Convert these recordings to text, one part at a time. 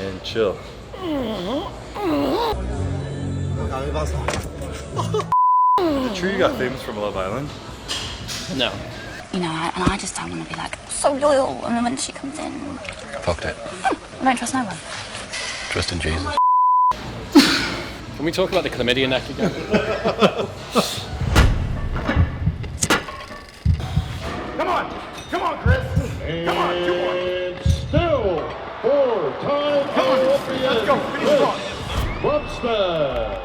and chill. Sure you got famous from Love Island? No. You know, I just don't want to be like, so loyal, and then when she comes in... Fucked it. I don't trust no one. Trust in Jesus. Can we talk about the chlamydia neck again? Come on, Chris. Come on, 2-1. Still 4-time Olympian. Let's go, finish strong. Bumstead.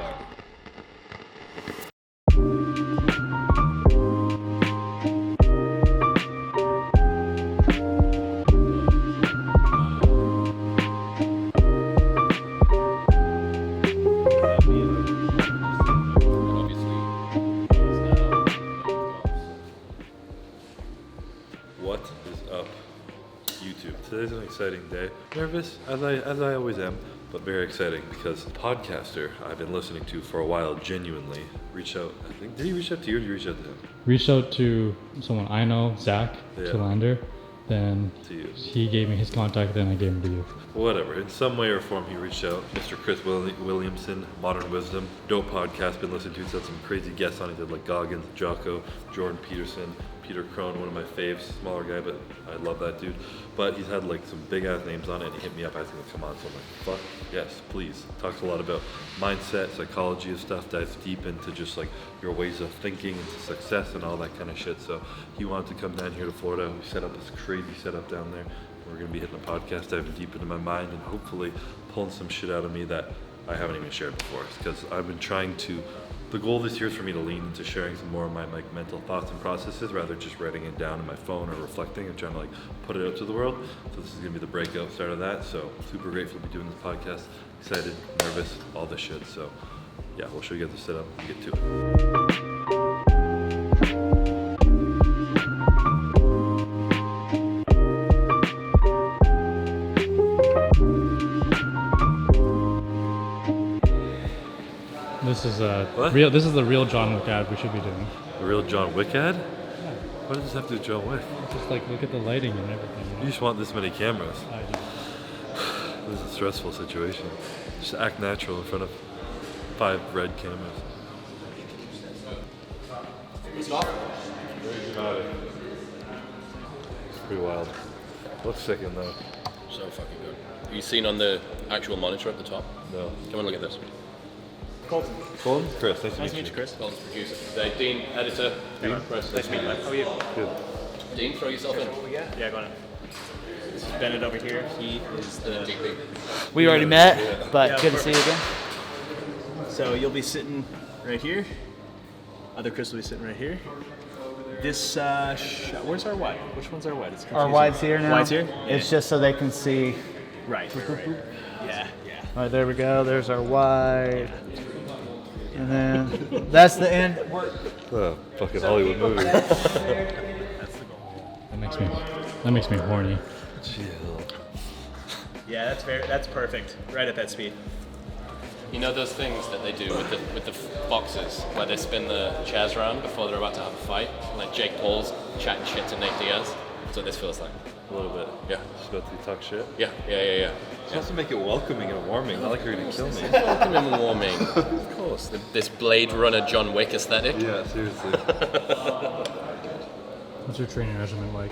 What is up, YouTube? Today's an exciting day. Nervous, as I always am, but very exciting because a podcaster I've been listening to for a while genuinely reached out. I think, did he reach out to you or did you reach out to him? Reached out to someone I know, Zach Tillander. Then To you. he gave me his contact, then I gave him to you. Whatever, in some way or form he reached out. Mr. Chris Williamson, Modern Wisdom, dope podcast, been listening to. He's had some crazy guests on. He did like Goggins, Jocko, Jordan Peterson, Peter Crone, one of my faves, smaller guy, but I love that dude. But he's had like some big ass names on it, and he hit me up asking to come on. So I'm like, fuck, yes, please. Talks a lot about mindset, psychology and stuff, dives deep into just like your ways of thinking, into success and all that kind of shit. So he wanted to come down here to Florida. We set up this crazy setup down there. We're gonna be hitting a podcast, diving deep into my mind, and hopefully pulling some shit out of me that I haven't even shared before. Because I've been trying to. The goal this year is for me to lean into sharing some more of my like mental thoughts and processes, rather than just writing it down in my phone or reflecting and trying to like put it out to the world. So this is gonna be the breakout start of that. So super grateful to be doing this podcast. Excited, nervous, all this shit. So yeah, we'll show you guys the setup and get to it. This is the real John Wick ad we should be doing. The real John Wick ad? What does this have to do with John Wick? Just like look at the lighting and everything. You just want this many cameras. I do. This is a stressful situation. Just act natural in front of 5 red cameras. Very dramatic. It's pretty wild. Looks sickening though. So fucking good. You seen on the actual monitor at the top? No. Come and look at this. Colton? Chris, nice to meet you. Chris. Colton's producer. Dean, editor. Dean? Chris. Nice to meet you, man. How are you? Good. Dean, throw yourself in. Yeah, go on. This is Bennett over here. He is the DP. We already met, but Yeah, good to see you again. So you'll be sitting right here. Other Chris will be sitting right here. This, where's our wide? Which one's our wide? It's Our confusing. wide's here now. Wide's here? It's just so they can see. Right. Yeah. All right, there we go. There's our wide. And then that's the end. Fucking Hollywood movie. That makes me horny. Chill. Yeah, that's perfect. Right at that speed. You know those things that they do with the boxers where they spin the chairs around before they're about to have a fight? Like Jake Paul's chatting shit to Nate Diaz. That's what this feels like. A little bit. Yeah. Just about to talk shit. Yeah. It's supposed to make it welcoming and warming. Not like you're gonna kill me. Welcome and warming. Of course. This Blade Runner John Wick aesthetic. Yeah, seriously. What's your training regimen like?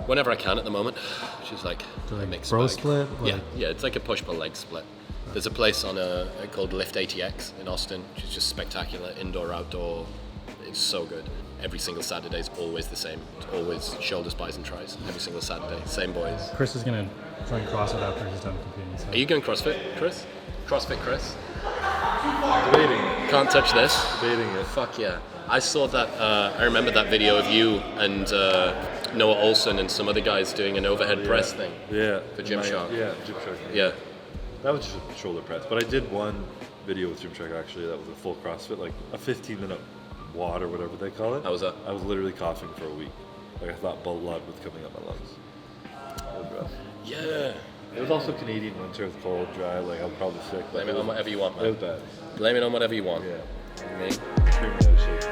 Whenever I can at the moment, which is like a mixed bro bag. split? Yeah, it's like a push-pull leg split. There's a place called Lift ATX in Austin, which is just spectacular, indoor, outdoor. It's so good. Every single Saturday is always the same. It's always shoulders, bis, and tries. Every single Saturday, same boys. Chris is gonna join CrossFit after he's done competing. So. Are you going CrossFit, Chris? CrossFit, Chris? Debating. Can't touch this. Debating it. Fuck yeah. I saw that, I remember that video of you and Noah Olson and some other guys doing an overhead press thing. Yeah. For Gymshark. Yeah, Gymshark. Yeah. That was just a shoulder press. But I did one video with Gymshark actually that was a full CrossFit, like a 15-minute WOD or whatever they call it. How was that? I was literally coughing for a week. Like I thought blood was coming out my lungs. It was rough. Yeah. It was also Canadian winter, it was cold, dry, like I was probably sick. Blame it on whatever you want, man. It was bad. Blame it on whatever you want. Yeah. I mean, Screaming out of shit.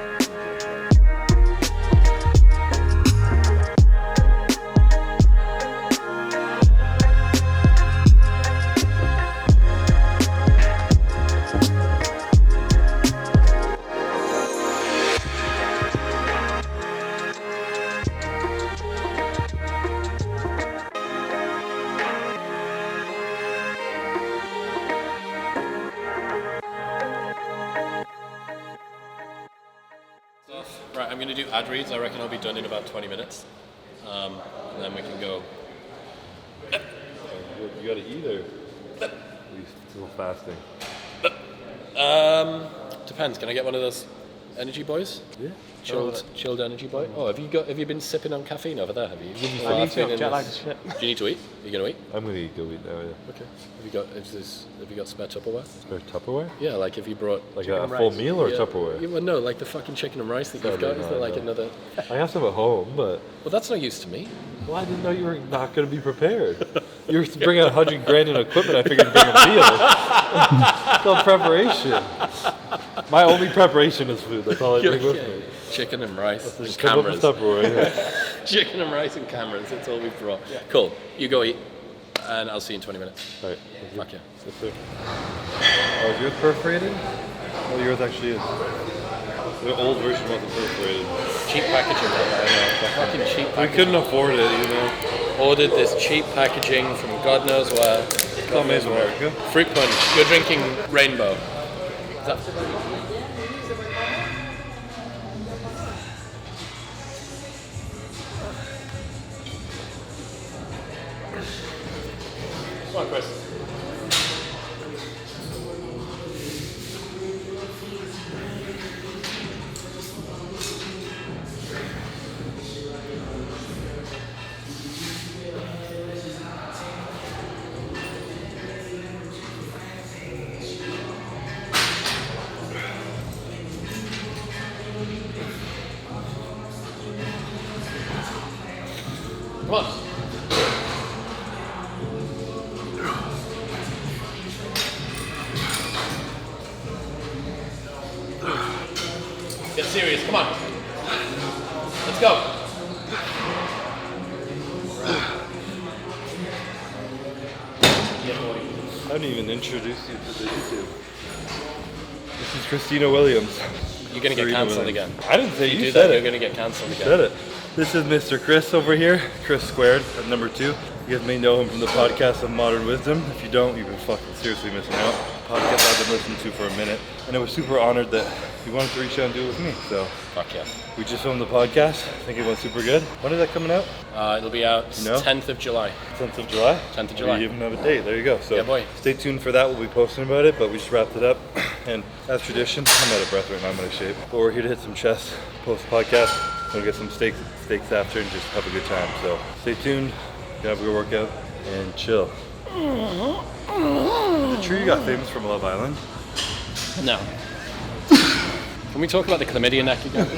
I'm going to do ad reads. I reckon I'll be done in about 20 minutes. And then we can go. You gotta eat or are you still fasting? Depends. Can I get one of those energy boys? Yeah. Chilled energy boy. Oh, have you been sipping on caffeine over there? Have you? I need to. Jet lag as shit. Do you need to eat? Are you gonna eat? I'm gonna go eat now, yeah. Okay. Have you got spare Tupperware? Spare Tupperware? Yeah, like if you brought Like a full meal or yeah, Tupperware? Yeah, well, no, like the fucking chicken and rice that you've Sadly, got. Is no, there like no. another? I have some at home, but Well, that's no use to me. well, I didn't know you were not gonna be prepared. You were bringing $100 grand in equipment. I figured you'd bring a meal. Still preparation. My only preparation is food. That's all I bring with me. Chicken and rice and Just come up with cameras. Tupperware. Yeah. Chicken and rice and cameras. That's all we've brought. Cool. You go eat, and I'll see you in 20 minutes. All right. Fuck yeah. Yes, sir. Oh, is yours perforated? Oh, yours actually is. The old version wasn't perforated. Cheap packaging. Fucking cheap We packaging. couldn't afford it, you know. Ordered this cheap packaging from God knows where. Not made in America. Fruit punch. You're drinking rainbow. Is that... Come on, Chris. Come on. Get serious, come on. Let's go. I didn't even introduce you to the YouTube. This is Christina Williams. You're gonna get Serena cancelled Williams. again. I didn't say You you do said that, it. you're gonna get cancelled again. Said it. This is Mr. Chris over here, Chris Squared at number 2. You guys may know him from the podcast of Modern Wisdom. If you don't, you've been fucking seriously missing out. Podcast I've been listening to for a minute, and I was super honored that he wanted to reach out and do it with me. So Fuck yeah. we just filmed the podcast. I think it went super good. When is that coming out? It'll be out No? 10th of July. 10th of July? 10th of July. We even have a date. There you go. So Yeah, boy. stay tuned for that. We'll be posting about it, but we just wrapped it up. And as tradition, I'm out of breath right now. I'm out of shape. But we're here to hit some chest post-podcast. We'll get some steaks after and just have a good time. So stay tuned. Have a good workout and chill. Is it true you got famous from Love Island? No. Can we talk about the chlamydia neck again?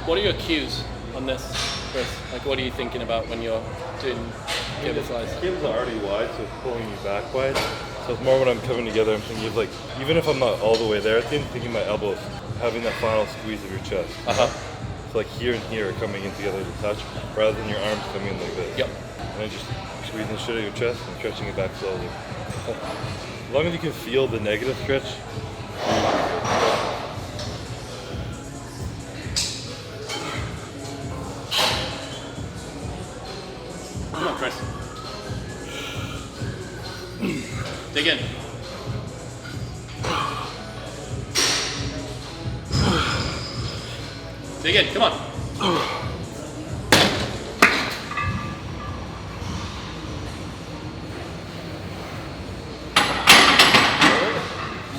What are your cues on this, Chris? Like, what are you thinking about when you're doing cable flies? The cable's already wide, so it's pulling you back wide. So it's more when I'm coming together, I'm thinking of like, even if I'm not all the way there at the end, thinking my elbows, having that final squeeze of your chest. Uh-huh. So like here and here are coming in together to touch, rather than your arms coming in like this. Yep. And then just squeezing the shit out of your chest and stretching it back slowly. As long as you can feel the negative stretch, you're good. Come on, Chris. Dig in. Dig in, come on.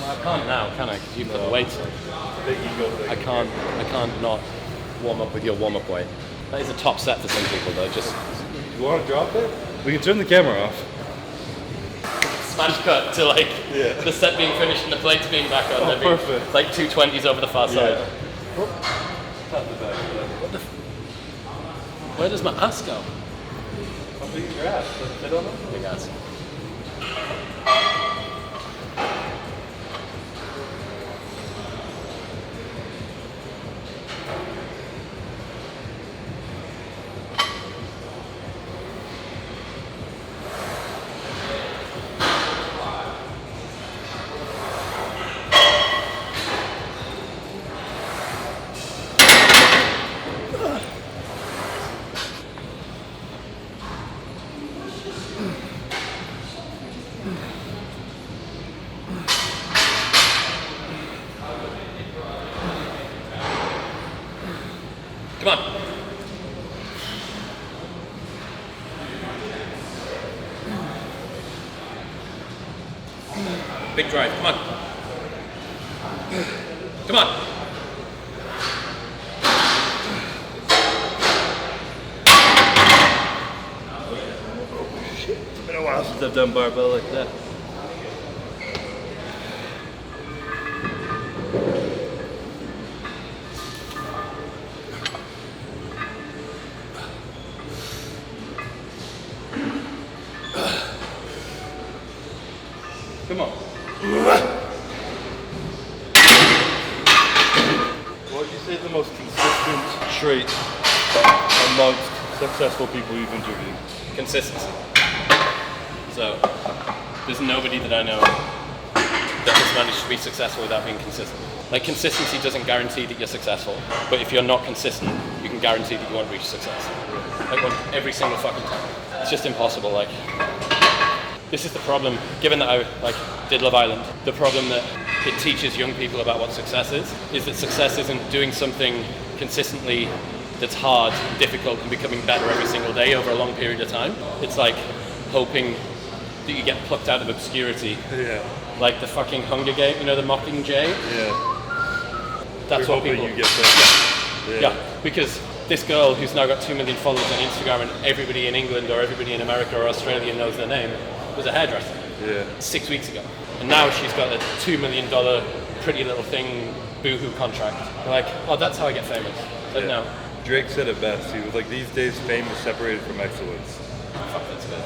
Well, I can't now, can I? Because you put the weights on. Big ego thing. I can't not warm up with your warm-up weight. That is a top set for some people, though. Just You want to drop it? We can turn the camera off. smash cut to like Yeah. the set being finished and the plates being back on. Oh, There'd be, perfect. like 220s over the far side. Tap the back. What the? Where does my ass go? How big is your ass? I don't know. Big ass. Big drive. Come on. Come on. It's been a while since I've done barbell like that. Come on. What would you say is the most consistent trait amongst successful people you've interviewed? Consistency. So, there's nobody that I know that has managed to be successful without being consistent. Like, consistency doesn't guarantee that you're successful, but if you're not consistent, you can guarantee that you won't reach success. Like, every single fucking time. It's just impossible. Like, this is the problem, given that I did Love Island, the problem that it teaches young people about what success is that success isn't doing something consistently that's hard, difficult, and becoming better every single day over a long period of time. It's like hoping that you get plucked out of obscurity. Yeah. Like the fucking Hunger Game, you know, the Mockingjay? Yeah. That's You're what hoping people... you get there. Yeah, because this girl who's now got 2 million followers on Instagram and everybody in England or everybody in America or Australia knows their name, was a hairdresser. Yeah. 6 weeks ago. And now she's got a $2 million pretty little thing boohoo contract. You're like, oh, that's how I get famous. But no. Drake said it best. He was like, these days fame is separated from excellence. Fuck, that's good.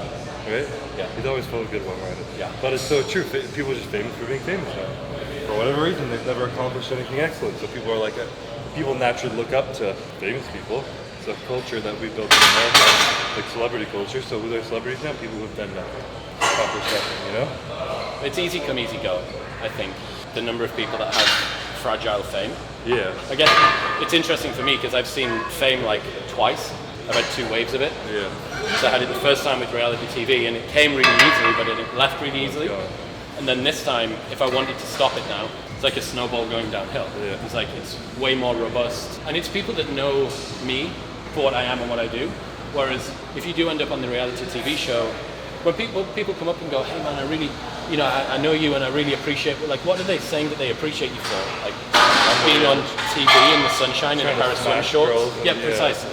Right? Yeah. He's always full of good one-liners. Yeah. But it's so true. People are just famous for being famous now. For whatever reason, they've never accomplished anything excellent. So people are like, people naturally look up to famous people. It's a culture that we built in America, like celebrity culture. So who are celebrities now? People who've done nothing. Accomplished nothing, you know? It's easy come, easy go, I think. The number of people that have fragile fame. Yeah. I guess it's interesting for me because I've seen fame like twice. I've had 2 waves of it. Yeah. So I had it the first time with reality TV and it came really easily, but it left really easily. And then this time, if I wanted to stop it now, it's like a snowball going downhill. Yeah. It's like, it's way more robust. And it's people that know me for what I am and what I do. Whereas if you do end up on the reality TV show, when people come up and go, hey man, I really, you know, I know you and I really appreciate, like, what are they saying that they appreciate you for? Like, being on TV in the sunshine in a pair of swim shorts? Yeah, precisely.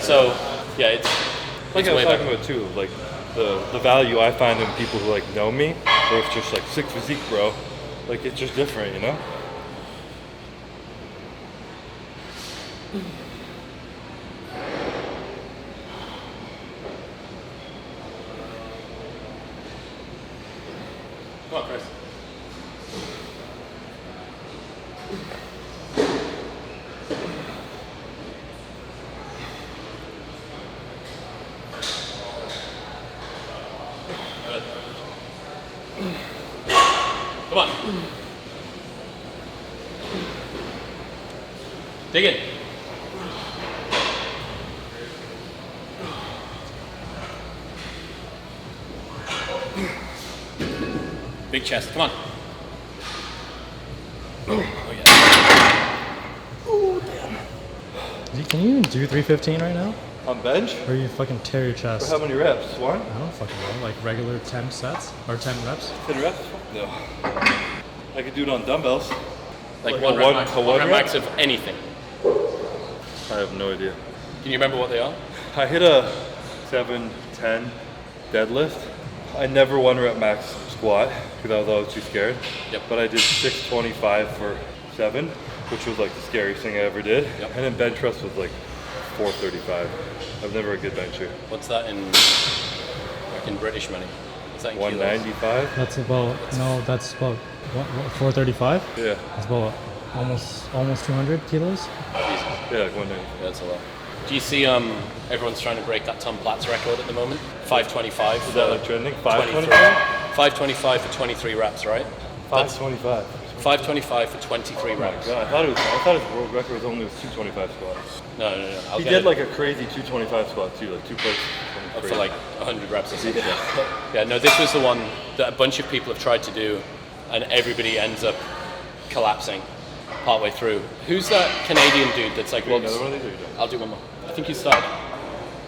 So, yeah, it's like I was talking about too, like the value I find in people who like know me, or it's just like sick physique, bro. Like it's just different, you know? Come on, Chris. Come on. Dig in. Big chest, come on. Oh yeah. Oh, damn. Can you even do 315 right now? On bench? Or you fucking tear your chest? For how many reps? One? I don't fucking know, like regular 10 sets? Or 10 reps? 10 reps? No. I could do it on dumbbells. Like one rep max of anything. I have no idea. Can you remember what they are? I hit a 7-10 deadlift. I never 1 rep max squat because I was always too scared. Yep. But I did 625 for 7, which was like the scariest thing I ever did. Yep. And then bench press was like 435. I'm never a good bencher. What's that in British money? What's that in 195? That's about, no, that's about, what 435? Yeah. That's about almost 200 kilos? Yeah, like 190. Yeah, that's a lot. Do you see everyone's trying to break that Tom Platz record at the moment? 525. Is that like trending? 525? 525 for 23 reps, right? 525. 525 for 23 reps. God, I thought his world record was only 225 squats. No. He did like a crazy 225 squat too, like 2 plates. For like 100 reps or something. Yeah, no, this was the one that a bunch of people have tried to do, and everybody ends up collapsing partway through. Who's that Canadian dude that's like, well, another one of these, or you don't? I'll do one more. I think you started.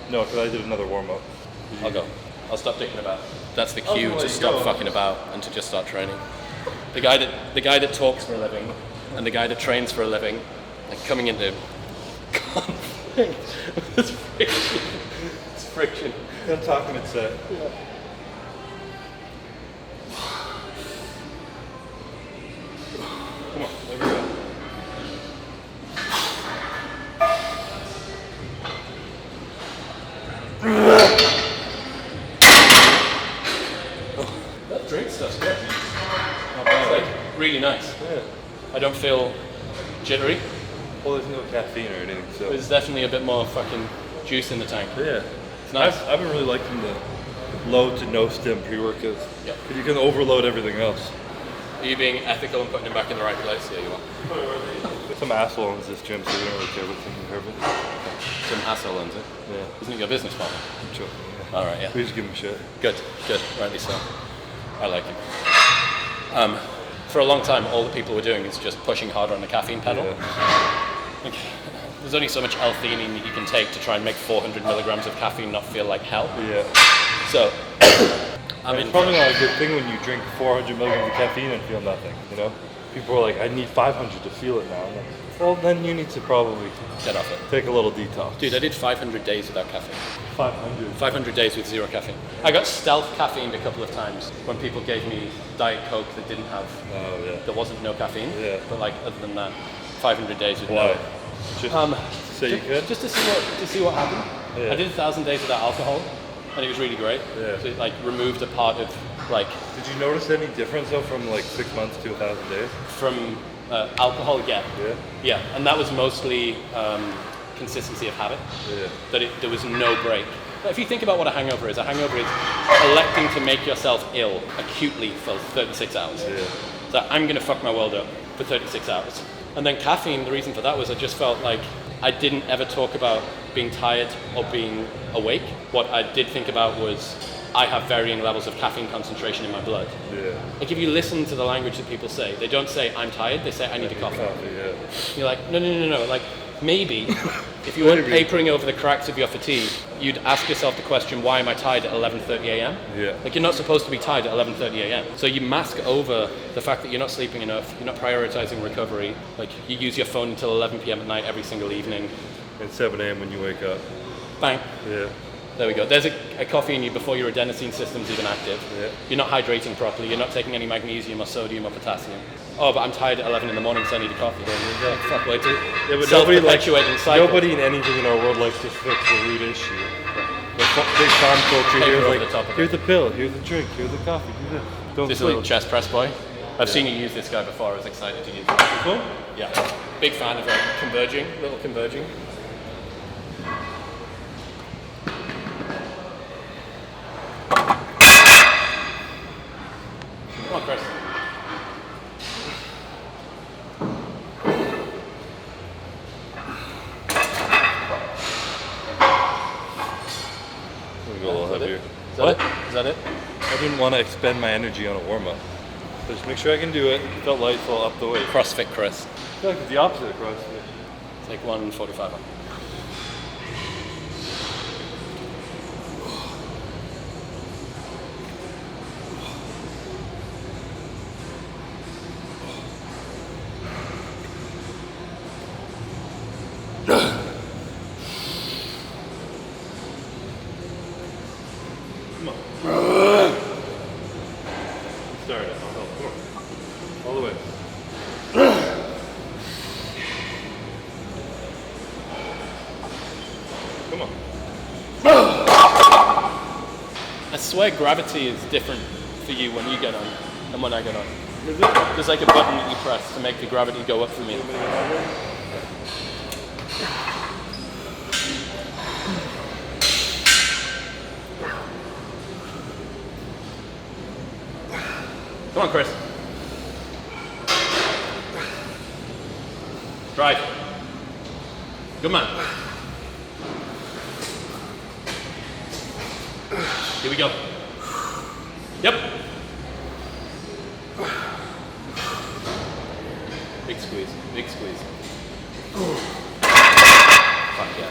No, because I did another warm up. I'll go. I'll stop dicking about. That's the cue to stop fucking about and to just start training. The guy that talks for a living and the guy that trains for a living, like coming into conflict. It's friction. It's friction. Don't talk him at set. Yeah. Come on, there we go. That drink stuff's good. It's like really nice. Yeah. I don't feel jittery. Well, there's no caffeine or anything, so. There's definitely a bit more fucking juice in the tank. Yeah. It's nice. I've been really liking the low to no stim pre-workouts. Yeah. Because you can overload everything else. Are you being ethical and putting them back in the right place? Yeah, you are. Some asshole owns this gym, so we don't really care what's in the herb. Some asshole owns it. Yeah. Isn't it your business partner? I'm joking, yeah. All right, yeah. We just give him shit. Good. Rightly so. I like him. For a long time, all the people were doing is just pushing harder on the caffeine pedal. Yeah. Like, there's only so much L-theanine that you can take to try and make 400 milligrams of caffeine not feel like hell. Yeah. So, It's probably not a good thing when you drink 400 milligrams of caffeine and feel nothing, you know? People are like, I need 500 to feel it now. I'm like, well, then you need to probably get off it. Take a little detox. Dude, I did 500 days without caffeine. 500? 500 days with zero caffeine. I got stealth caffeined a couple of times when people gave me Diet Coke that didn't have, there wasn't no caffeine. Yeah. But like, other than that, 500 days with Why? no. Just say you could? Just to see what happened. Yeah. I did 1,000 days without alcohol, and it was really great. Yeah. So it like removed a part of like. Did you notice any difference though from like 6 months to 1,000 days? From alcohol, yeah. Yeah. Yeah, and that was mostly consistency of habit. Yeah. That there was no break. But if you think about what a hangover is electing to make yourself ill acutely for 36 hours. Yeah. So I'm gonna fuck my world up for 36 hours. And then caffeine, the reason for that was I just felt like I didn't ever talk about being tired or being awake. What I did think about was I have varying levels of caffeine concentration in my blood. Yeah. Like if you listen to the language that people say, they don't say I'm tired, they say I need a coffee. Yeah. You're like, no. Like maybe if you weren't papering over the cracks of your fatigue, you'd ask yourself the question, why am I tired at 11:30 a.m.? Yeah. Like you're not supposed to be tired at 11:30 a.m. So you mask over the fact that you're not sleeping enough, you're not prioritizing recovery. Like you use your phone until 11 p.m. at night every single evening. And 7 a.m. when you wake up. Bang. Yeah. There we go. There's a coffee in you before your adenosine system's even active. Yeah. You're not hydrating properly. You're not taking any magnesium or sodium or potassium. Oh, but I'm tired at 11 in the morning, so I need a coffee. Like, fuck, well, it's a self-perpetuating cycle. Nobody in anything in our world likes to fix the root issue. The big farm culture here is like, here's a pill, here's a drink, here's a coffee, do this. Don't This sleep. little chest press boy. I've seen you use this guy before. I was excited to use it. Cool? Yeah. Big fan of little converging. Come on, Chris. Go a little heavier. Is that it? I didn't want to expend my energy on a warm-up. So just make sure I can do it. Felt light, so I'll up the weight. CrossFit Chris. I feel like it's the opposite of CrossFit. It's like 145 on. Start it. I'll help. Come on. All the way. Come on. I swear gravity is different for you when you get on than when I get on. There's like a button that you press to make the gravity go up for me. Come on, Chris. Drive. Good man. Here we go. Yep. Big squeeze. Big squeeze. Fuck yeah.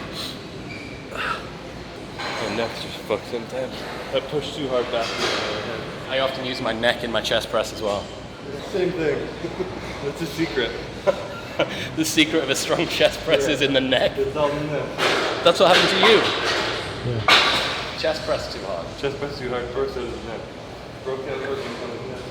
My neck's just fucked sometimes. I push too hard back. I often use my neck in my chest press as well. Same thing. That's a secret. The secret of a strong chest press is in the neck. It's all in there. That's what happened to you. Yeah. Chest press too hard. Chest press too hard first out of his neck. Broke that first out of his neck.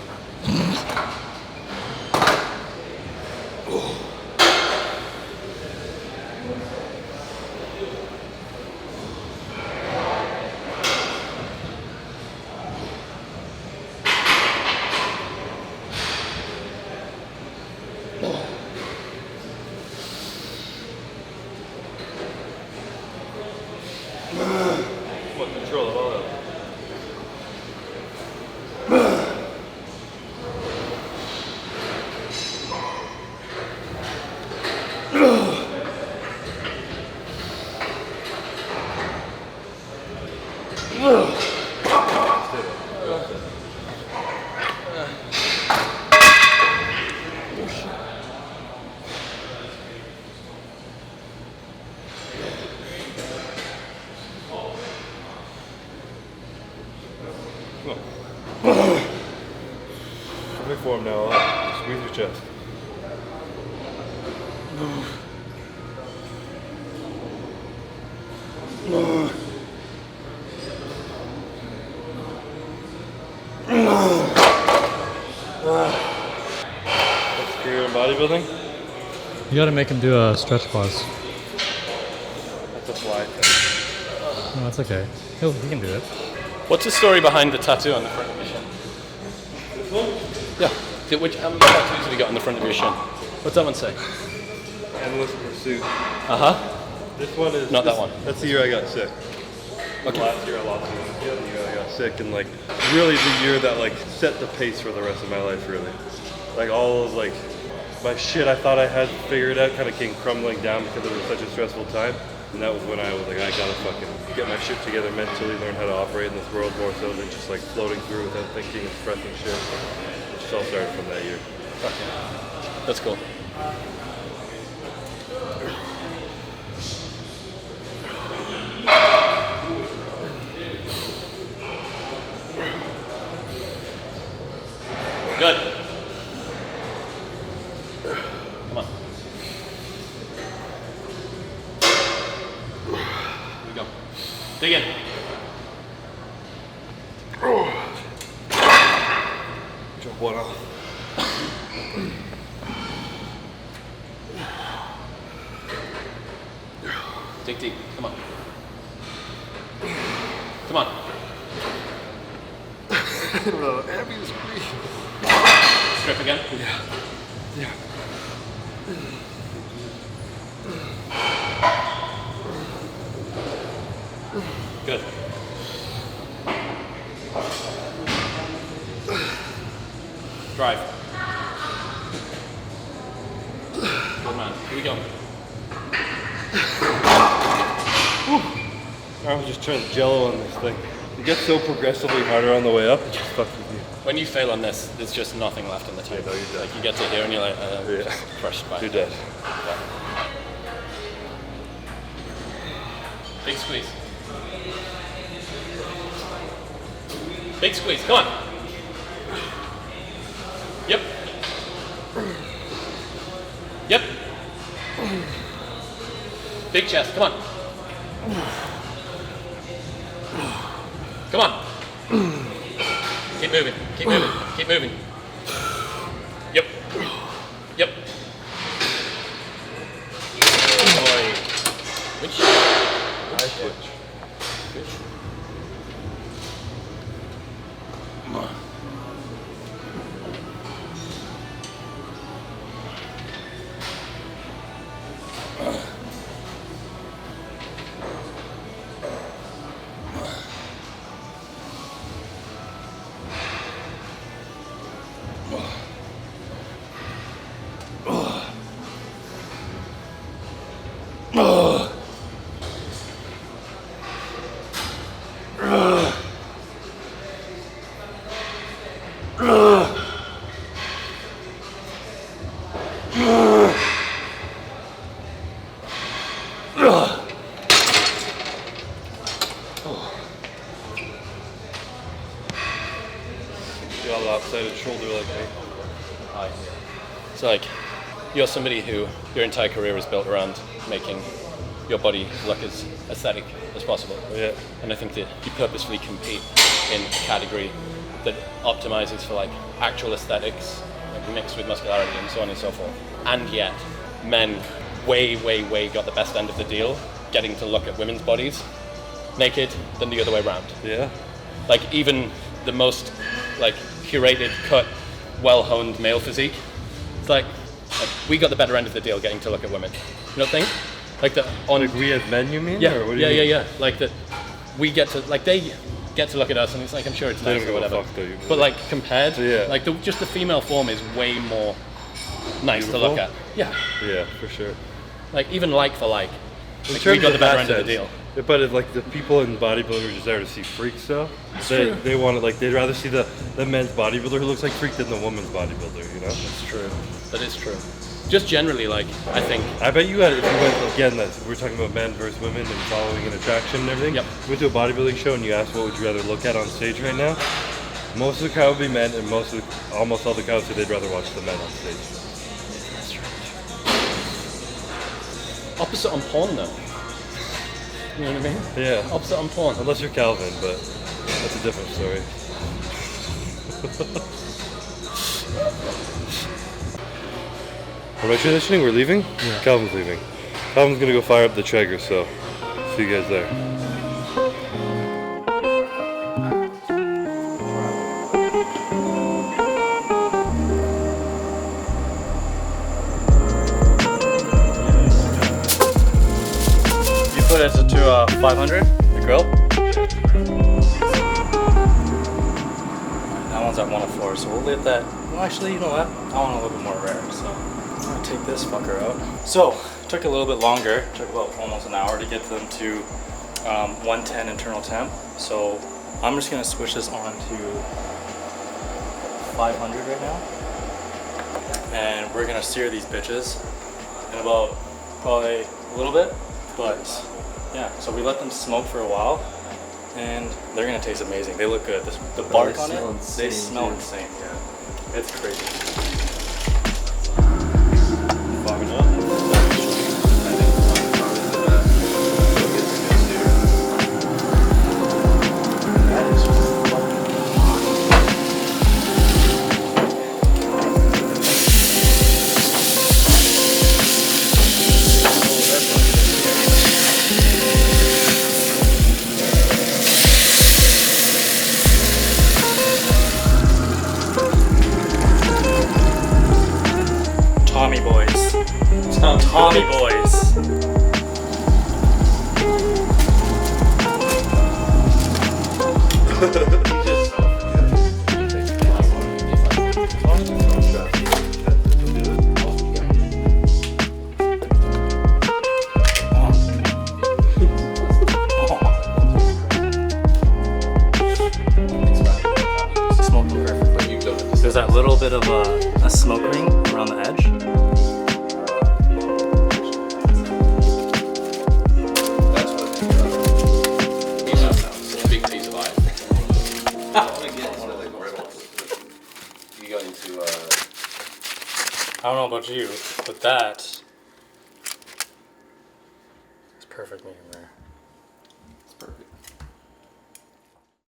What control of all of it? Big form now. Squeeze your chest. What's the career in bodybuilding? You gotta make him do a stretch pause. That's a fly thing. No, that's okay. He can do it. What's the story behind the tattoo on the front of your shin? This one? Yeah. How many tattoos have you got on the front of your shin? What's that one say? Endless pursuit. This one is Not that one. That's the year I got sick. Okay. Last year I lost it. The other year I got sick, and like really the year that like set the pace for the rest of my life. Really, like all of like my shit I thought I had figured out kind of came crumbling down because it was such a stressful time. And that was when I was like, I gotta fucking get my shit together mentally, learn how to operate in this world more so than just like floating through without thinking and stressing shit. It just all started from that year. That's cool. Good. Come on. Here we go. Dig in. Drop one off. Dig deep. Come on. Come on. Heavy as me. Strip again. Yeah. Yeah. Good. Drive. Good man. Here we go. I was just trying to jello on this thing. It gets so progressively harder on the way up, it just fucks with you. When you fail on this, there's just nothing left in the tank. Yeah, no, you're dead. Like you get to here and you're like, Yeah. crushed by You're it. dead. Yeah. Big squeeze. Big squeeze, come on. Yep. Yep. Big chest, come on. Come on. Keep moving, keep moving, keep moving. Yep. Yep. Boy. Which? I switch. Got lopsided shoulder like me. high. So like, you're somebody who your entire career is built around making your body look as aesthetic as possible. Yeah. And I think that you purposefully compete in a category that optimizes for like actual aesthetics, like mixed with muscularity and so on and so forth. And yet, men way got the best end of the deal, getting to look at women's bodies naked than the other way around. Yeah. Like even the most like curated, cut, well-honed male physique, it's like we got the better end of the deal getting to look at women. You don't think? Like the on Like we as men, you mean? yeah, Or what do you mean? yeah. Like that we get to like they get to look at us and it's like I'm sure it's They nice don't or give a whatever. fuck, though, you- But like compared, Yeah. like just the female form is way more nice to look at. Beautiful? Yeah. Yeah, for sure. Like even like for like. In Like, terms we got the better that end of the sense, deal. But if like the people in bodybuilding are just there to see freaks though, true. they want to like they'd rather see the men's bodybuilder who looks like freak than the woman's bodybuilder, you know? That's true. That is true. Just generally, like I think I bet you had if you went again that we're talking about men versus women and following an attraction and everything. Yep. You went to a bodybuilding show and you asked what would you rather look at on stage right now? Most of the crowd would be men and almost all the crowd said they'd rather watch the men on stage. that's strange. Opposite on porn though. You know what I mean? Yeah. Opposite on porn. Unless you're Calvin, but that's a different story. Am I transitioning? We're leaving? Yeah. Calvin's leaving. Calvin's gonna go fire up the Traeger, so see you guys there. You put it to 500, the grill. That one's at 104, so we'll leave that. Well, actually, you know what? I want a little bit more rare, so I'm gonna take this fucker out. So, took a little bit longer. Took about almost an hour to get them to 110 internal temp. So, I'm just gonna switch this on to 500 right now. And we're gonna sear these bitches in about probably a little bit, but yeah, so we let them smoke for a while and they're gonna taste amazing. They look good. The bark on it, they smell insane. Yeah, it's crazy. Tommy boys. Tommy boys. Smoking perfectly. There's that little bit of a smoke ring around the edge. That's what big piece of iron. You go into I don't know about you, but that is perfect medium rare.